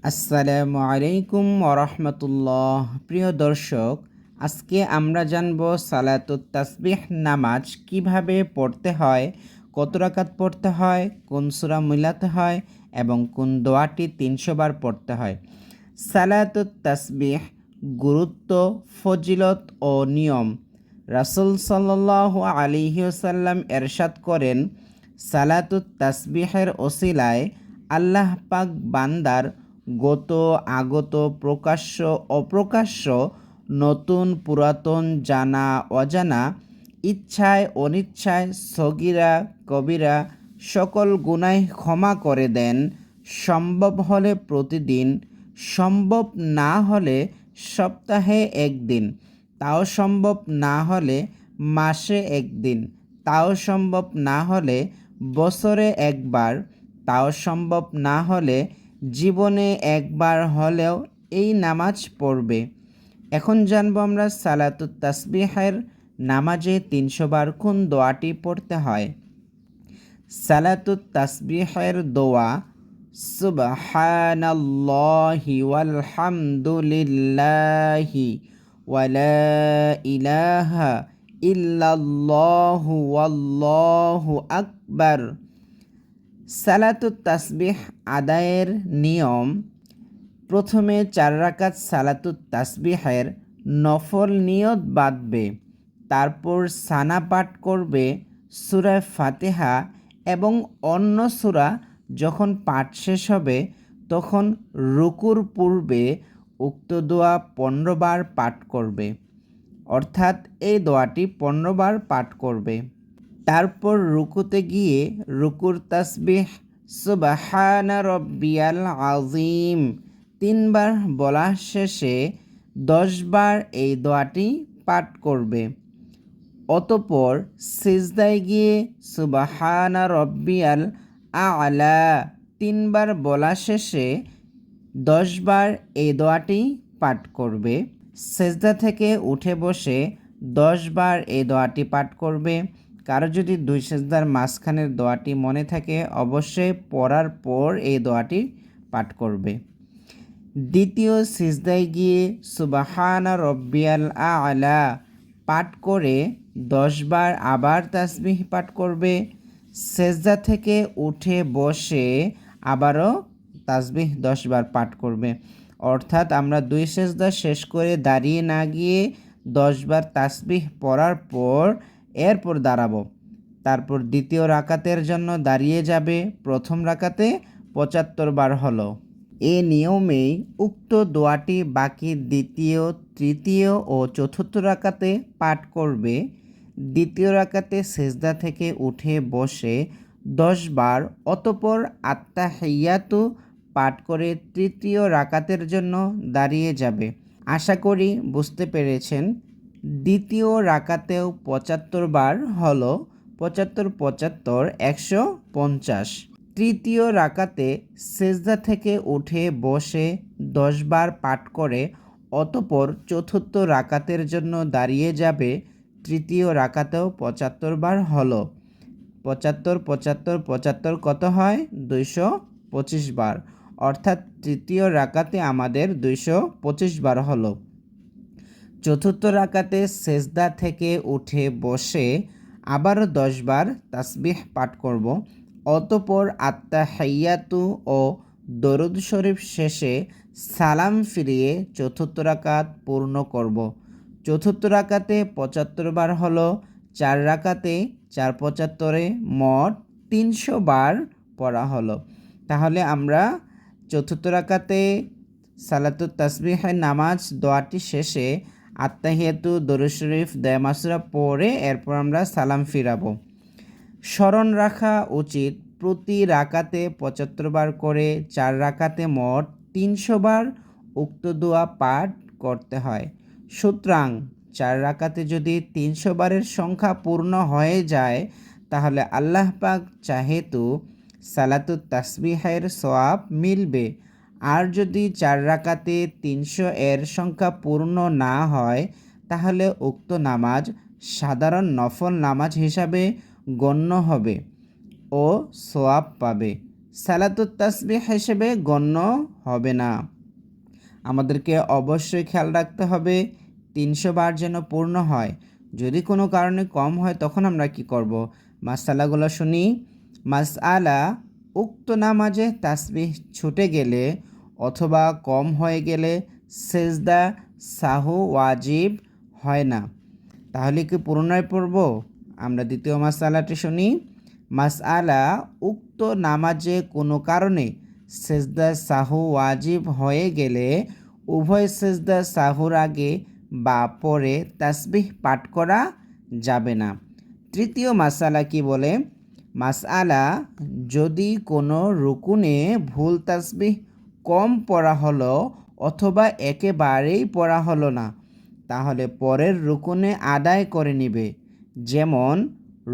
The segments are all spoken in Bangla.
আসসালামু আলাইকুম ওরহমতুল্লাহ। প্রিয় দর্শক, আজকে আমরা জানব সালাতুত তাসবিহ নামাজ কিভাবে পড়তে হয়, কত রাকাত পড়তে হয়, কোন সূরা মিলাতে হয় এবং কোন দোয়াটি ৩০০ বার পড়তে হয়। সালাতুত তাসবিহ গুরুত্ব, ফজিলত ও নিয়ম। রাসূল সাল্লাল্লাহু আলাইহি ওয়াসাল্লাম এরশাদ করেন, সালাতুত তাসবিহের ওসিলায় আল্লাহ পাক বান্দার গত আগত প্রকাশ্য অপ্রকাশ্য নতুন পুরাতন জানা অজানা ইচ্ছায় অনিচ্ছায় সগীরা কবিরা সকল গুনাহ ক্ষমা করে দেন। সম্ভব হলে প্রতিদিন, সম্ভব না হলে সপ্তাহে একদিন, তাও সম্ভব না হলে মাসে একদিন, তাও সম্ভব না হলে বছরে একবার, তাও সম্ভব না হলে জীবনে একবার হলেও এই নামাজ পড়বে। এখন জানবো আমরা সালাতুত তাসবিহের নামাজে ৩০০ বার কোন দোয়াটি পড়তে হয়। সালাতুত তাসবিহের দোয়া সুবহানাল্লাহি ওয়ালহামদুলিল্লাহি ওয়ালা ইলাহা ইল্লাল্লাহু ওয়াল্লাহু আকবার। সালাতুত তাসবিহ আদায়ের নিয়ম: প্রথমে ৪ রাকাত সালাতুত তাসবিহের নফল নিয়ত বাঁধবে, তারপর সানা পাঠ করবে, সূরা ফাতিহা এবং অন্য সূরা যখন পাঠ শেষ হবে তখন রুকুর পূর্বে উক্ত দোয়া ১৫ বার পাঠ করবে, অর্থাৎ এই দোয়াটি ১৫ বার পাঠ করবে। তারপর রুকুতে গিয়ে রুকুর তাসবিহ সুবহানা রব্বিয়াল আযীম ৩ বার বলা শেষে ১০ বার এই দোয়াটি পাঠ করবে। অতঃপর সিজদায় গিয়ে সুবহানা রব্বিয়াল আ'লা ৩ বার বলা শেষে ১০ বার এই দোয়াটি পাঠ করবে। সিজদা থেকে উঠে বসে ১০ বার এই দোয়াটি পাঠ করবে। কারো যদি ২ সিজদার মাঝখানের দোয়াটি মনে থাকে অবশ্যই পড়ার পর এই দোয়াটি পাঠ করবে। দ্বিতীয় সিজদায় গিয়ে সুবহানা রব্বিয়াল আ'লা পাঠ করে ১০ বার আবার তাসবিহ পাঠ করবে। সিজদা থেকে উঠে বসে আবারও তাসবিহ ১০ বার পাঠ করবে, অর্থাৎ আমরা ২ সিজদা শেষ করে দাঁড়িয়ে না গিয়ে ১০ বার তাসবিহ পড়ার পর এরপর দাঁড়াবো। তারপর দ্বিতীয় রাকাতের জন্য দাঁড়িয়ে যাবে। প্রথম রাকাতে ৭৫ বার হলো। এ নিয়মেই উক্ত দোয়াটি বাকি দ্বিতীয়, তৃতীয় ও চতুর্থ রাকাতে পাঠ করবে। দ্বিতীয় রাকাতে সিজদা থেকে উঠে বসে ১০ বার, অতঃপর আত্তাহিয়াতু পাঠ করে তৃতীয় রাকাতের জন্য দাঁড়িয়ে যাবে। আশা করি বুঝতে পেরেছেন। দ্বিতীয় রাকাতেও ৭৫ বার হলো, ৭৫ ৭৫ ১৫০। তৃতীয় রাকাতে সিজদা থেকে উঠে বসে ১০ বার পাঠ করে অতঃপর চতুর্থ রাকাতের জন্য দাঁড়িয়ে যাবে। তৃতীয় রাকাতেও ৭৫ বার হলো। ৭৫ ৭৫ ৭৫ কত হয়? ২২৫ বার, অর্থাৎ তৃতীয় রাকাতে আমাদের ২২৫ বার হলো। চতুর্থ রাকাতে সেজদা থেকে উঠে বসে আবারও ১০ বার তাসবিহ পাঠ করব। অতঃপর আত্তাহিয়াতু ও দরুদ শরীফ শেষে সালাম ফিরিয়ে চতুর্থ রাকাত পূর্ণ করব। চতুর্থ রাকাতে ৭৫ বার হলো। ৪ রাকাতে ৪ ৭৫ মোট ৩০০ বার পড়া হলো। তাহলে আমরা চতুর্থ রাকাতে সালাতুত তাসবিহের নামাজ দোয়াটি শেষে আত্তাহিয়াতু, দরুদ শরীফ, দয়া মাসুরা পড়ে এরপর আমরা সালাম ফিরাবো। স্মরণ রাখা উচিত প্রতি রাকাতে ৭৫ বার করে ৪ রাকাতে মোট ৩০০ বার উক্ত দোয়া পাঠ করতে হয়। সুতরাং ৪ রাকাতে যদি ৩০০ বারের সংখ্যা পূর্ণ হয়ে যায় তাহলে আল্লাহ পাক চাহেতু সালাতুত তাসবিহের সওয়াব মিলবে। আর যদি ৪ রাকাতে ৩০০ এর সংখ্যা পূর্ণ না হয় তাহলে উক্ত নামাজ সাধারণ নফল নামাজ হিসাবে গণ্য হবে ও সওয়াব পাবে। সালাতুত তাসবিহ হিসেবে গণ্য হবে না। আমাদেরকে অবশ্যই খেয়াল রাখতে হবে 300 বার যেন পূর্ণ হয়। যদি কোনো কারণে কম হয় তখন আমরা কি করব? মাসআলাগুলো শুনি। মাসআলা, উক্ত নামাজে তাসবিহ ছুটে গেলে অথবা কম হয়ে গেলে সেজদা সাহু ওয়াজিব হয় না। তাহলে কি পুনরায় পড়ব? আমরা দ্বিতীয় মাসআলাটি শুনি। মাসআলা, উক্ত নামাজে কোনো কারণে সেজদা সাহু ওয়াজিব হয়ে গেলে উভয় সেজদা সাহুর আগে বা পরে তাসবিহ পাঠ করা যাবে না। তৃতীয় মাসআলা কি বলে? মাসআলা, যদি কোনো রুকুনে ভুল তাসবিহ কম পড়া হলো অথবা একেবারেই পড়া হলো না, তাহলে পরের রুকুনে আদায় করে নিবে। যেমন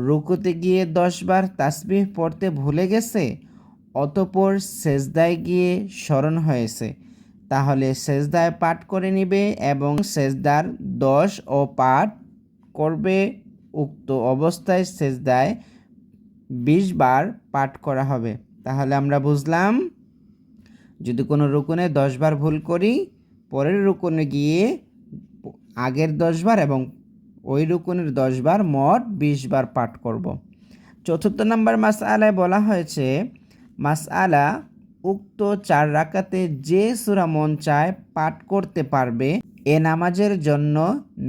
রুকুতে গিয়ে 10 বার তাসবিহ পড়তে ভুলে গেছে, অতঃপর সেজদায় গিয়ে স্মরণ হয়েছে, তাহলে সেজদায় পাঠ করে নিবে এবং সেজদার 10 ও পাঠ করবে। উক্ত অবস্থায় সেজদায় 20 বার পাঠ করা হবে। তাহলে আমরা বুঝলাম, যদি কোনো রুকুনে 10 বার ভুল করি, পরের রুকুনে গিয়ে আগের 10 বার এবং ওই রুকুনের 10 বার, মোট 20 বার পাঠ করব। চতুর্থ নম্বর মাসআলায় বলা হয়েছে, মাসআলা, উক্ত 4 রাকাতে যে সূরা মন চায় পাঠ করতে পারবে, এ নামাজের জন্য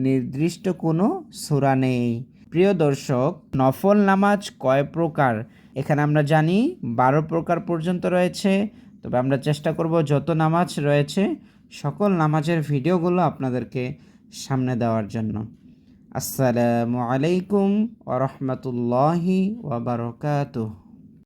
নির্দিষ্ট কোনো সূরা নেই। প্রিয় দর্শক, নফল নামাজ কয় প্রকার? এখানে আমরা জানি 12 প্রকার পর্যন্ত রয়েছে। তবে আমরা চেষ্টা করব যত নামাজ রয়েছে সকল নামাজের ভিডিওগুলো আপনাদেরকে সামনে দেওয়ার জন্য। আসসালামু আলাইকুম ওয়া রাহমাতুল্লাহি ওয়া বারাকাতুহু।